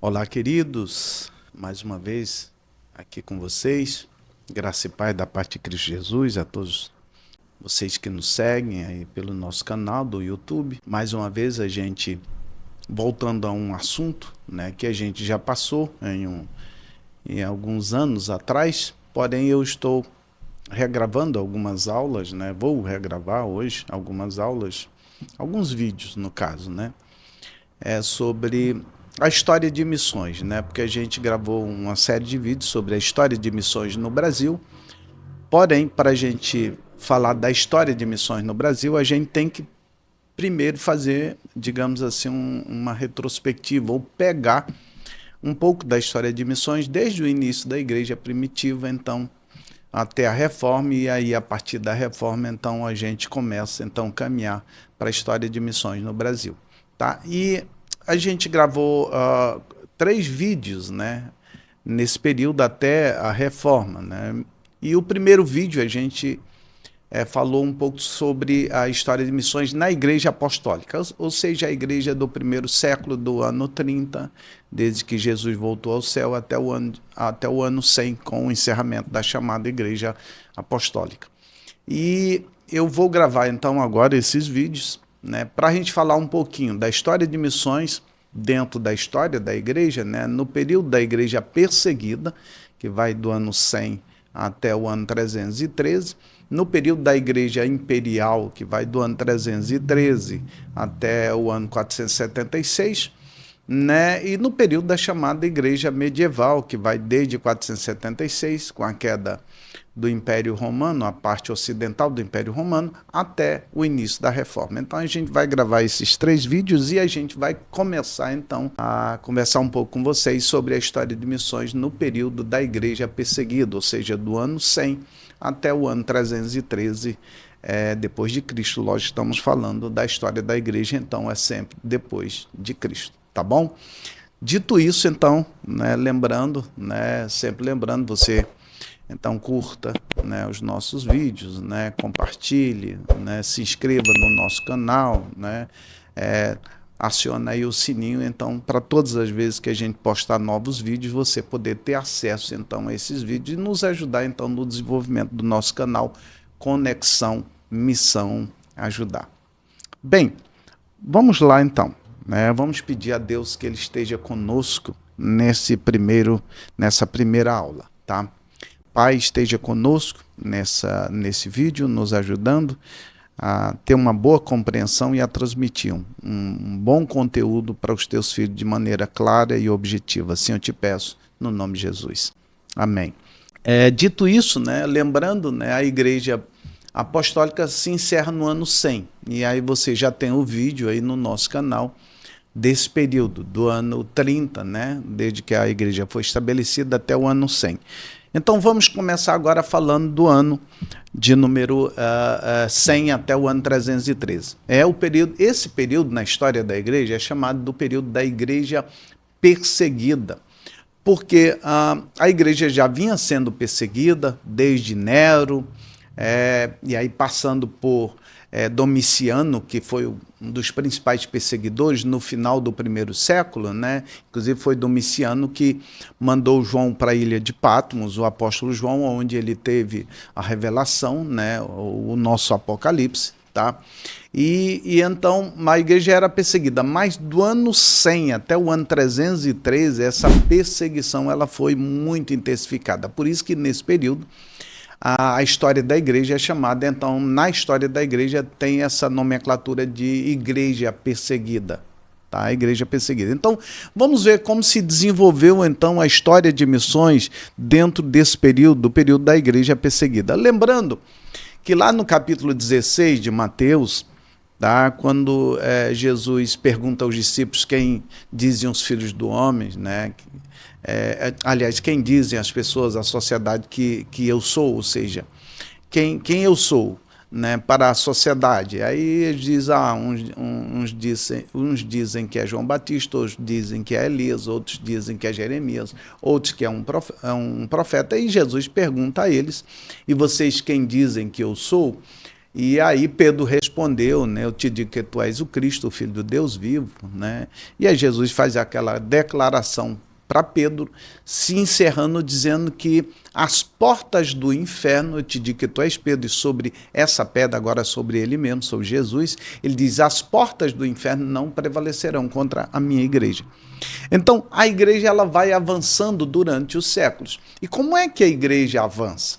Olá, queridos, mais uma vez aqui com vocês, graça e paz da parte de Cristo Jesus a todos vocês que nos seguem aí pelo nosso canal do YouTube. Mais uma vez a gente voltando a um assunto, né, que a gente já passou em alguns anos atrás, porém eu estou regravando algumas aulas, né, vou regravar hoje algumas aulas, alguns vídeos no caso, né, sobre a história de missões, né? Porque a gente gravou uma série de vídeos sobre a história de missões no Brasil. Porém, para a gente falar da história de missões no Brasil, a gente tem que primeiro fazer, digamos assim, uma retrospectiva ou pegar um pouco da história de missões desde o início da igreja primitiva, então, até a reforma, e aí a partir da reforma, então, a gente começa então a caminhar para a história de missões no Brasil, tá? E a gente gravou 3 vídeos, né, nesse período até a reforma, né? E o primeiro vídeo a gente falou um pouco sobre a história de missões na Igreja Apostólica, ou seja, a igreja do primeiro século, do ano 30, desde que Jesus voltou ao céu até o ano 100, com o encerramento da chamada Igreja Apostólica. E eu vou gravar então agora esses vídeos, né, para a gente falar um pouquinho da história de missões dentro da história da igreja, né, no período da igreja perseguida, que vai do ano 100 até o ano 313, no período da igreja imperial, que vai do ano 313 até o ano 476, né, e no período da chamada igreja medieval, que vai desde 476, com a queda do Império Romano, a parte ocidental do Império Romano, até o início da Reforma. Então a gente vai gravar esses 3 vídeos e a gente vai começar então a conversar um pouco com vocês sobre a história de missões no período da igreja perseguida, ou seja, do ano 100 até o ano 313 depois de Cristo. Lógico, estamos falando da história da igreja, então é sempre depois de Cristo, tá bom? Dito isso, então, né, lembrando, né, sempre lembrando, você então curta, né, os nossos vídeos, né, compartilhe, né, se inscreva no nosso canal, né, aciona aí o sininho, então, para todas as vezes que a gente postar novos vídeos, você poder ter acesso então a esses vídeos e nos ajudar então no desenvolvimento do nosso canal Conexão Missão Ajudar. Bem, vamos lá então, né, vamos pedir a Deus que Ele esteja conosco nessa primeira aula, tá? Pai, esteja conosco nesse vídeo, nos ajudando a ter uma boa compreensão e a transmitir um bom conteúdo para os teus filhos de maneira clara e objetiva. Assim eu te peço, no nome de Jesus. Amém. Dito isso, né, lembrando, né, a Igreja Apostólica se encerra no ano 100. E aí você já tem o vídeo aí no nosso canal desse período, do ano 30, né, desde que a igreja foi estabelecida até o ano 100. Então vamos começar agora falando do ano de número 100 até o ano 313. Esse período na história da igreja é chamado do período da igreja perseguida, porque a igreja já vinha sendo perseguida desde Nero, e aí passando por Domiciano, que foi um dos principais perseguidores no final do primeiro século, né? Inclusive foi Domiciano que mandou João para a ilha de Patmos, o apóstolo João, onde ele teve a revelação, né? O nosso Apocalipse, tá? E então a igreja era perseguida, mas do ano 100 até o ano 313, essa perseguição ela foi muito intensificada. Por isso que nesse período a história da igreja é chamada, então, na história da igreja tem essa nomenclatura de igreja perseguida, tá? Igreja perseguida. Então, vamos ver como se desenvolveu, então, a história de missões dentro desse período, do período da igreja perseguida. Lembrando que lá no capítulo 16 de Mateus, tá, quando Jesus pergunta aos discípulos quem dizem os filhos do homem, né? Aliás, quem dizem as pessoas, a sociedade que eu sou, ou seja, quem eu sou, né, para a sociedade. Aí eles dizem, uns dizem que é João Batista, outros dizem que é Elias, outros dizem que é Jeremias, outros que é um profeta. E Jesus pergunta a eles, e vocês quem dizem que eu sou? E aí Pedro respondeu, né, eu te digo que tu és o Cristo, o Filho do Deus vivo, né? E aí Jesus faz aquela declaração para Pedro, se encerrando dizendo que as portas do inferno, eu te digo que tu és Pedro, e sobre essa pedra, agora sobre ele mesmo, sobre Jesus, ele diz, as portas do inferno não prevalecerão contra a minha igreja. Então, a igreja ela vai avançando durante os séculos. E como é que a igreja avança?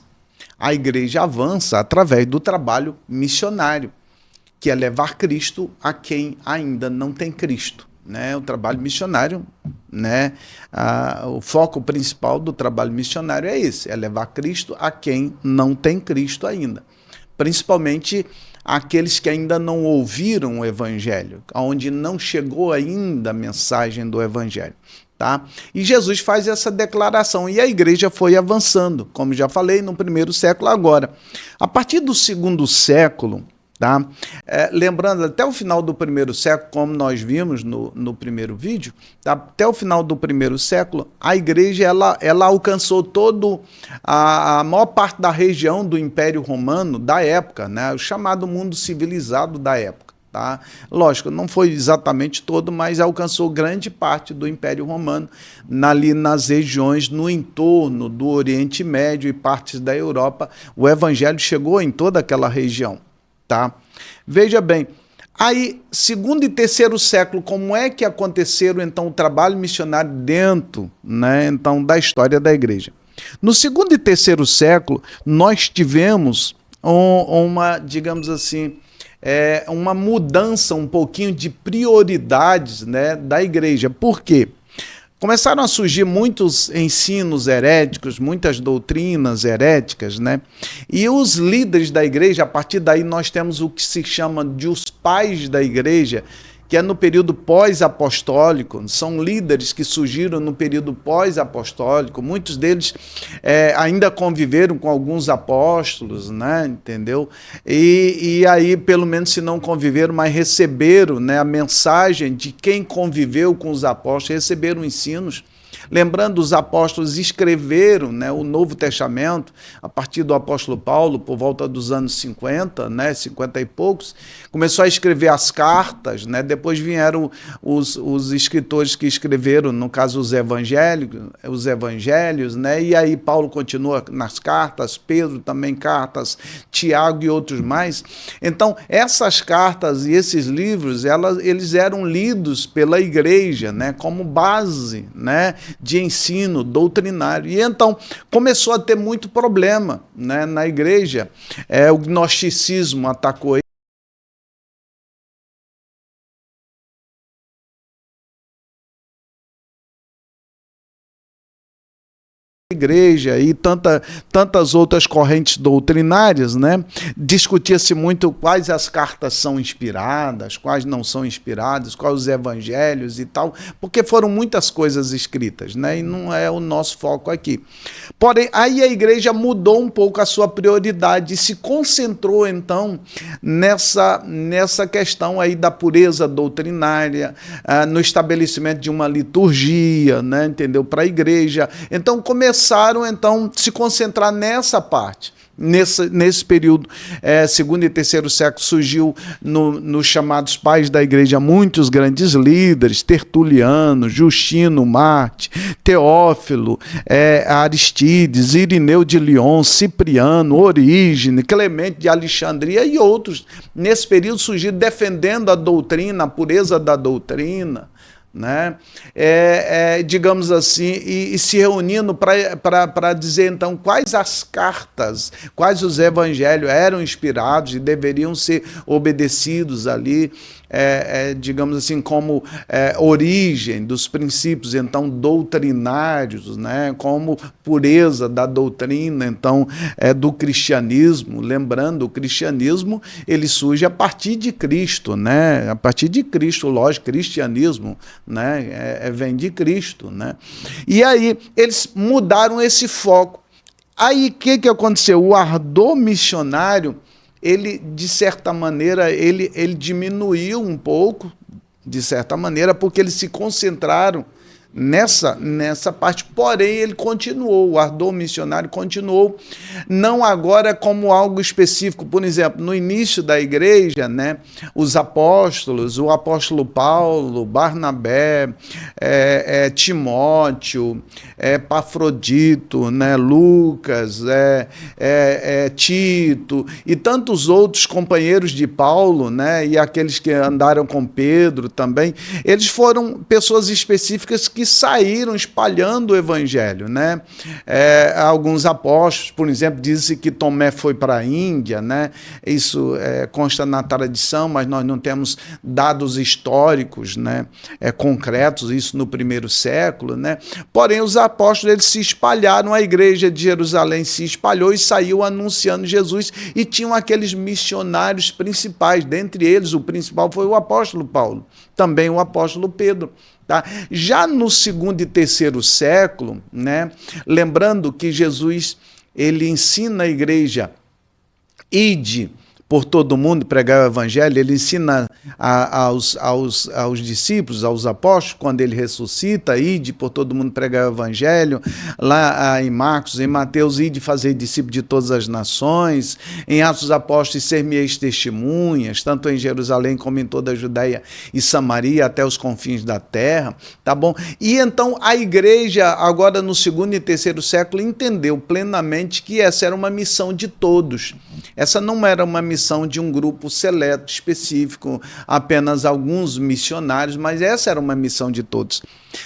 A igreja avança através do trabalho missionário, que é levar Cristo a quem ainda não tem Cristo. Né? O trabalho missionário, né? O foco principal do trabalho missionário é esse, é levar Cristo a quem não tem Cristo ainda. Principalmente aqueles que ainda não ouviram o Evangelho, onde não chegou ainda a mensagem do Evangelho. Tá? E Jesus faz essa declaração e a igreja foi avançando, como já falei, no primeiro século agora. A partir do segundo século, tá? Lembrando, até o final do primeiro século, como nós vimos no primeiro vídeo, tá? Até o final do primeiro século, a igreja ela alcançou a maior parte da região do Império Romano da época, né? O chamado mundo civilizado da época. Tá? Lógico, não foi exatamente todo, mas alcançou grande parte do Império Romano, ali nas regiões no entorno do Oriente Médio e partes da Europa. O Evangelho chegou em toda aquela região. Tá? Veja bem, aí, segundo e terceiro século, como é que aconteceram então o trabalho missionário dentro, né, então, da história da igreja? No segundo e terceiro século, nós tivemos uma, digamos assim, uma mudança um pouquinho de prioridades, né, da igreja. Por quê? Começaram a surgir muitos ensinos heréticos, muitas doutrinas heréticas, né? E os líderes da igreja, a partir daí nós temos o que se chama de os pais da igreja, que é no período pós-apostólico, são líderes que surgiram no período pós-apostólico, muitos deles ainda conviveram com alguns apóstolos, né, entendeu? E aí, pelo menos se não conviveram, mas receberam, né, a mensagem de quem conviveu com os apóstolos, receberam ensinos. Lembrando, os apóstolos escreveram, né, o Novo Testamento a partir do apóstolo Paulo, por volta dos anos 50, né, 50 e poucos, começou a escrever as cartas, né, depois vieram os escritores que escreveram, no caso os evangelhos, né, e aí Paulo continua nas cartas, Pedro também cartas, Tiago e outros mais. Então, essas cartas e esses livros, eles eram lidos pela igreja, né, como base, né, de ensino doutrinário. E então começou a ter muito problema, né, na igreja. O gnosticismo atacou igreja e tantas outras correntes doutrinárias, né? Discutia-se muito quais as cartas são inspiradas, quais não são inspiradas, quais os evangelhos e tal, porque foram muitas coisas escritas, né? E não é o nosso foco aqui. Porém, aí a igreja mudou um pouco a sua prioridade e se concentrou, então, nessa questão aí da pureza doutrinária, no estabelecimento de uma liturgia, né? Entendeu? Para a igreja. Então, começaram então se concentrar nessa parte. Nesse período, segundo e terceiro século, surgiu nos chamados pais da igreja muitos grandes líderes, Tertuliano, Justino Marte, Teófilo, Aristides, Irineu de Lyon, Cipriano, Orígenes, Clemente de Alexandria e outros. Nesse período surgiram defendendo a doutrina, a pureza da doutrina, né? Digamos assim, e se reunindo para dizer então quais as cartas, quais os evangelhos eram inspirados e deveriam ser obedecidos ali, digamos assim, como origem dos princípios então doutrinários, né? Como pureza da doutrina então do cristianismo. Lembrando, o cristianismo ele surge a partir de Cristo, né? A partir de Cristo, lógico, cristianismo, né? Vem de Cristo, né? E aí eles mudaram esse foco. Aí o que aconteceu? O ardor missionário, ele de certa maneira ele diminuiu um pouco, de certa maneira, porque eles se concentraram nessa parte, porém ele continuou, o ardor missionário continuou, não agora como algo específico. Por exemplo, no início da igreja, né, os apóstolos, o apóstolo Paulo, Barnabé, Timóteo, Epafrodito, né, Lucas, Tito e tantos outros companheiros de Paulo, né, e aqueles que andaram com Pedro também, eles foram pessoas específicas que saíram espalhando o evangelho, né? Alguns apóstolos, por exemplo, dizem que Tomé foi para a Índia, né? Isso consta na tradição, mas nós não temos dados históricos, né, concretos, isso no primeiro século, né? Porém, os apóstolos eles se espalharam, a igreja de Jerusalém se espalhou e saiu anunciando Jesus, e tinham aqueles missionários principais, dentre eles o principal foi o apóstolo Paulo, também o apóstolo Pedro. Tá? Já no segundo e terceiro século, né, lembrando que Jesus ele ensina a igreja, ide por todo mundo pregar o evangelho, ele ensina aos discípulos, aos apóstolos, quando ele ressuscita, ide por todo mundo pregar o evangelho, lá em Marcos, em Mateus, ide fazer discípulos de todas as nações, em Atos dos Apóstolos, ser-me-eis testemunhas, tanto em Jerusalém como em toda a Judéia e Samaria, até os confins da terra, tá bom? E então a igreja, agora no segundo e terceiro século, entendeu plenamente que essa era uma missão de todos, essa não era uma missão de um grupo seleto, específico, apenas alguns missionários, mas essa era uma missão de todos.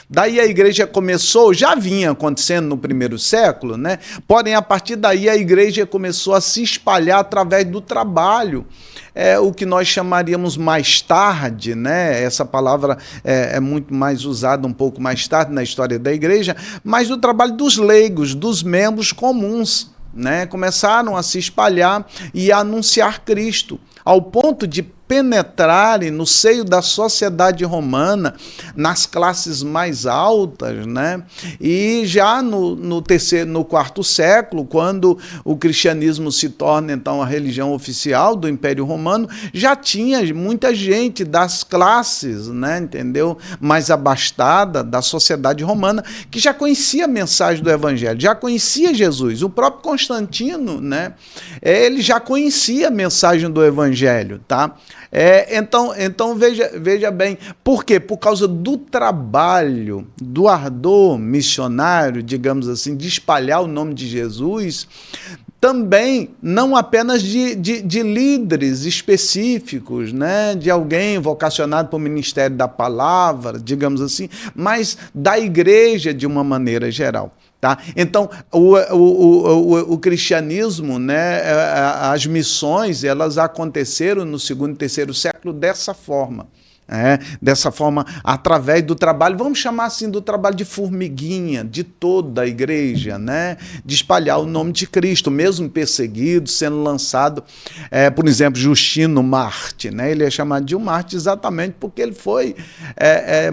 Daí a igreja começou, já vinha acontecendo no primeiro século, né? Porém, a partir daí a igreja começou a se espalhar através do trabalho, o que nós chamaríamos mais tarde, né? Essa palavra é muito mais usada um pouco mais tarde na história da igreja, mas do trabalho dos leigos, dos membros comuns, né? Começaram a se espalhar e a anunciar Cristo, ao ponto de penetrarem no seio da sociedade romana, nas classes mais altas, né? E já no quarto século, quando o cristianismo se torna então a religião oficial do Império Romano, já tinha muita gente das classes, né, entendeu? Mais abastada da sociedade romana, que já conhecia a mensagem do evangelho, já conhecia Jesus. O próprio Constantino, né, ele já conhecia a mensagem do evangelho, tá? Então veja bem, por quê? Por causa do trabalho, do ardor missionário, digamos assim, de espalhar o nome de Jesus, também não apenas de líderes específicos, né, de alguém vocacionado para o ministério da palavra, digamos assim, mas da igreja de uma maneira geral. Tá? Então, o cristianismo, né, as missões, elas aconteceram no segundo e terceiro século dessa forma. Dessa forma, através do trabalho, vamos chamar assim, do trabalho de formiguinha, de toda a igreja, né? De espalhar o nome de Cristo, mesmo perseguido, sendo lançado, por exemplo, Justino Marte, né? Ele é chamado de um Marte exatamente porque ele foi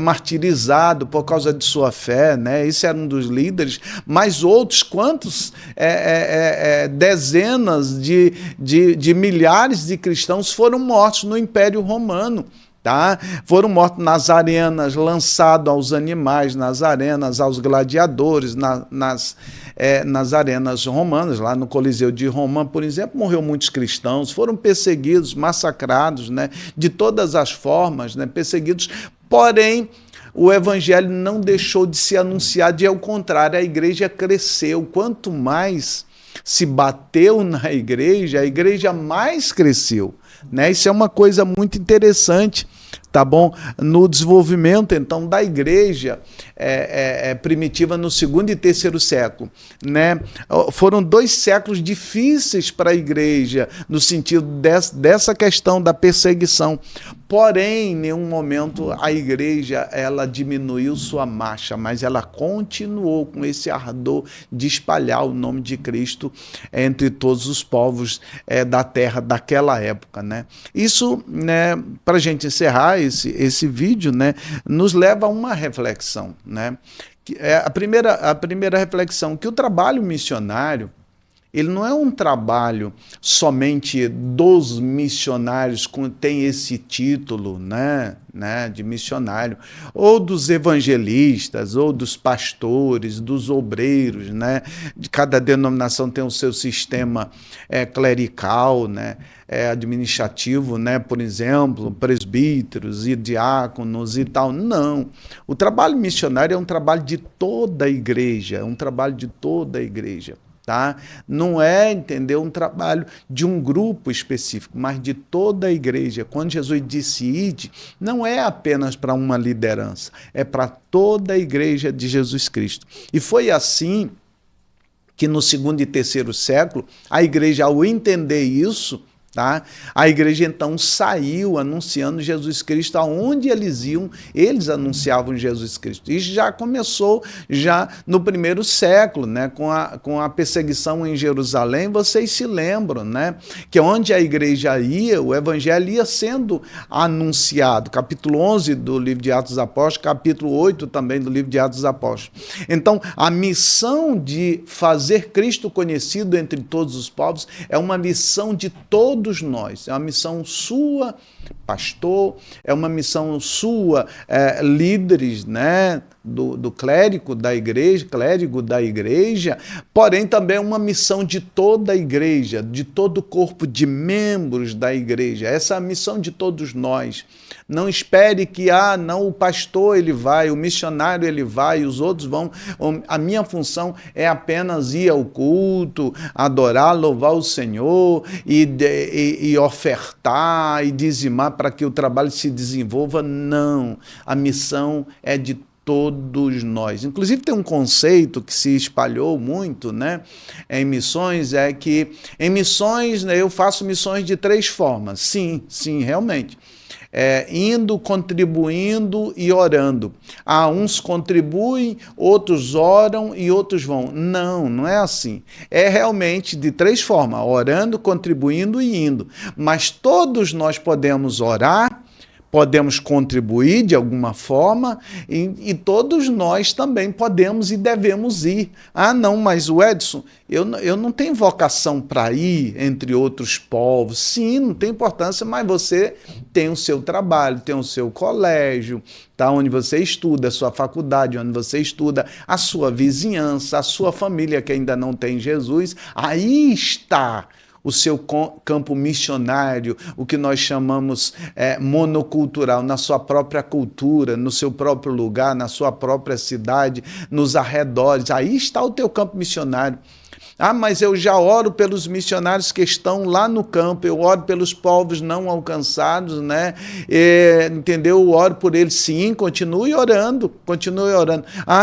martirizado por causa de sua fé, né? Esse era um dos líderes, mas outros quantos dezenas de milhares de cristãos foram mortos no Império Romano. Tá? Foram mortos nas arenas, lançados aos animais, nas arenas, aos gladiadores, nas arenas romanas, lá no Coliseu de Roma, por exemplo, morreu muitos cristãos, foram perseguidos, massacrados, né? De todas as formas, né? Perseguidos, porém, o evangelho não deixou de se anunciar, ao contrário, a igreja cresceu. Quanto mais se bateu na igreja, a igreja mais cresceu, né? Isso é uma coisa muito interessante, tá bom? No desenvolvimento, então, da igreja primitiva no segundo e terceiro século, né? Foram 2 séculos difíceis para a igreja, no sentido dessa questão da perseguição. Porém, em nenhum momento a igreja ela diminuiu sua marcha, mas ela continuou com esse ardor de espalhar o nome de Cristo entre todos os povos da terra daquela época, né? Isso, né, para a gente encerrar esse vídeo, né, nos leva a uma reflexão, né? A primeira reflexão, que o trabalho missionário ele não é um trabalho somente dos missionários, tem esse título, né, de missionário, ou dos evangelistas, ou dos pastores, dos obreiros, né? De cada denominação tem o seu sistema clerical, né? Administrativo, né? Por exemplo, presbíteros e diáconos e tal. Não. O trabalho missionário é um trabalho de toda a igreja, é um trabalho de toda a igreja. Tá? Não é, entendeu, um trabalho de um grupo específico, mas de toda a igreja. Quando Jesus disse ide, não é apenas para uma liderança, é para toda a igreja de Jesus Cristo. E foi assim que no segundo e terceiro século, a igreja, ao entender isso, tá? A igreja então saiu anunciando Jesus Cristo aonde eles iam, eles anunciavam Jesus Cristo. Isso já começou já no primeiro século, né? com a perseguição em Jerusalém. Vocês se lembram, né? Que onde a igreja ia, o evangelho ia sendo anunciado. Capítulo 11 do livro de Atos dos Apóstolos, capítulo 8 também do livro de Atos dos Apóstolos. Então, a missão de fazer Cristo conhecido entre todos os povos é uma missão de todos nós, é uma missão sua, pastor, é uma missão sua, líderes, né, do clérigo da igreja, porém também é uma missão de toda a igreja, de todo o corpo de membros da igreja. Essa é a missão de todos nós. Não espere que, não, o pastor ele vai, o missionário ele vai, os outros vão. A minha função é apenas ir ao culto, adorar, louvar o Senhor e ofertar e dizimar para que o trabalho se desenvolva. Não, a missão é de todos nós. Inclusive tem um conceito que se espalhou muito, né, em missões, é que em missões, né, eu faço missões de 3 formas. Sim, realmente. Indo, contribuindo e orando. Uns contribuem, outros oram e outros vão. Não é assim. É realmente de 3 formas, orando, contribuindo e indo. Mas todos nós podemos orar, podemos contribuir de alguma forma e todos nós também podemos e devemos ir. Não, mas o Edson, eu não tenho vocação para ir entre outros povos. Sim, não tem importância, mas você tem o seu trabalho, tem o seu colégio, tá? Onde você estuda, a sua faculdade, onde você estuda, a sua vizinhança, a sua família que ainda não tem Jesus. Aí está o seu campo missionário, o que nós chamamos monocultural, na sua própria cultura, no seu próprio lugar, na sua própria cidade, nos arredores. Aí está o teu campo missionário. Mas eu já oro pelos missionários que estão lá no campo, eu oro pelos povos não alcançados, né? Entendeu? Eu oro por eles. Sim, continue orando,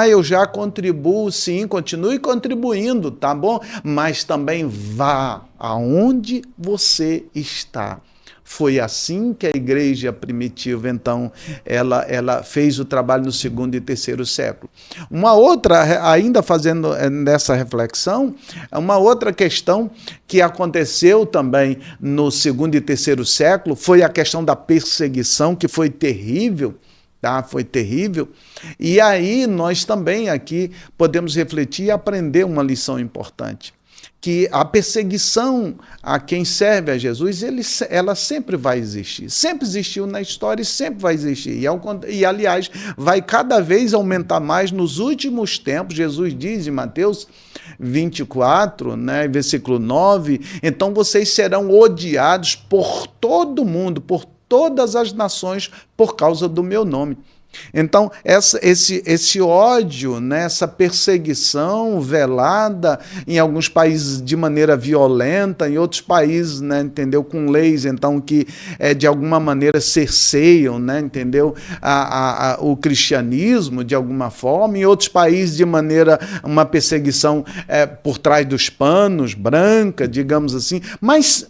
eu já contribuo, sim, continue contribuindo, tá bom? Mas também vá aonde você está. Foi assim que a igreja primitiva, então, ela fez o trabalho no segundo e terceiro século. Uma outra, ainda fazendo nessa reflexão, uma outra questão que aconteceu também no segundo e terceiro século foi a questão da perseguição, que foi terrível. Foi terrível. E aí nós também aqui podemos refletir e aprender uma lição importante. Que a perseguição a quem serve a Jesus, ela sempre vai existir. Sempre existiu na história e sempre vai existir. E, aliás, vai cada vez aumentar mais nos últimos tempos. Jesus diz em Mateus 24, né, versículo 9, então vocês serão odiados por todo mundo, por todas as nações, por causa do meu nome. Então, esse ódio, né, essa perseguição velada, em alguns países de maneira violenta, em outros países, né, entendeu, com leis, então, que de alguma maneira cerceiam, né, entendeu, o cristianismo, de alguma forma, em outros países de maneira, uma perseguição por trás dos panos, branca, digamos assim, mas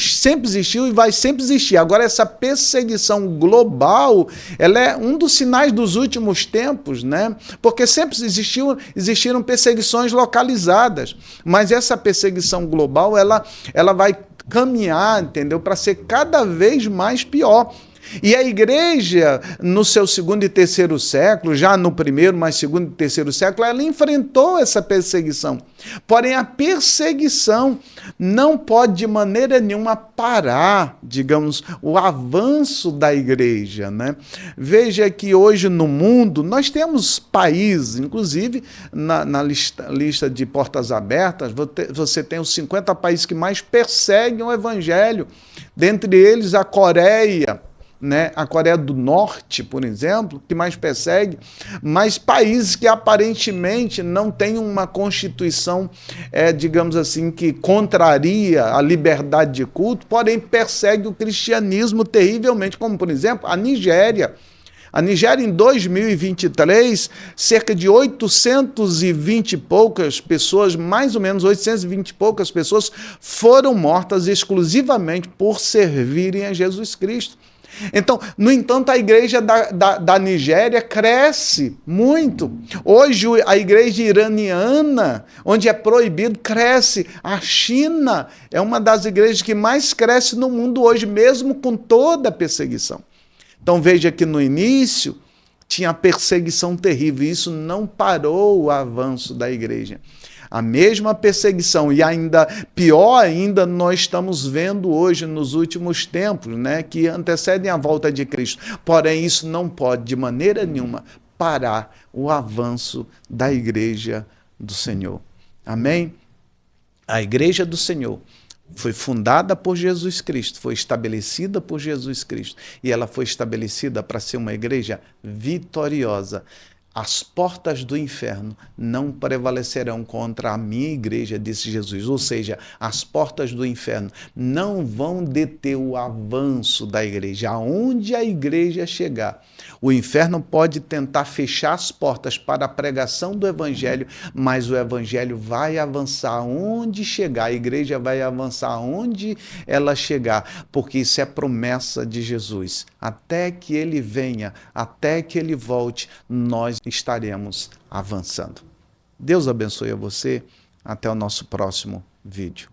sempre existiu e vai sempre existir. Agora, essa perseguição global, ela é um dos sinais dos últimos tempos, né? Porque sempre existiram perseguições localizadas, mas essa perseguição global, ela vai caminhar, entendeu? Para ser cada vez mais pior. E a igreja, no seu segundo e terceiro século, já no primeiro, mas segundo e terceiro século, ela enfrentou essa perseguição. Porém, a perseguição não pode de maneira nenhuma parar, digamos, o avanço da igreja, né? Veja que hoje no mundo nós temos países, inclusive na lista de portas abertas, você tem os 50 países que mais perseguem o evangelho, dentre eles a Coreia, né? A Coreia do Norte, por exemplo, que mais persegue, mas países que aparentemente não têm uma constituição, digamos assim, que contraria a liberdade de culto, porém persegue o cristianismo terrivelmente, como por exemplo a Nigéria. A Nigéria, em 2023, cerca de 820 e poucas pessoas, mais ou menos 820 e poucas pessoas, foram mortas exclusivamente por servirem a Jesus Cristo. Então, no entanto, a igreja da Nigéria cresce muito. Hoje, a igreja iraniana, onde é proibido, cresce. A China é uma das igrejas que mais cresce no mundo hoje, mesmo com toda a perseguição. Então, veja que no início tinha perseguição terrível, e isso não parou o avanço da igreja. A mesma perseguição, e ainda pior ainda, nós estamos vendo hoje nos últimos tempos, né, que antecedem a volta de Cristo. Porém, isso não pode, de maneira nenhuma, parar o avanço da igreja do Senhor. Amém? A igreja do Senhor foi fundada por Jesus Cristo, foi estabelecida por Jesus Cristo, e ela foi estabelecida para ser uma igreja vitoriosa. As portas do inferno não prevalecerão contra a minha igreja, disse Jesus. Ou seja, as portas do inferno não vão deter o avanço da igreja. Aonde a igreja chegar, o inferno pode tentar fechar as portas para a pregação do evangelho, mas o evangelho vai avançar onde chegar, a igreja vai avançar onde ela chegar, porque isso é promessa de Jesus. Até que ele venha, até que ele volte, nós estaremos avançando. Deus abençoe a você. Até o nosso próximo vídeo.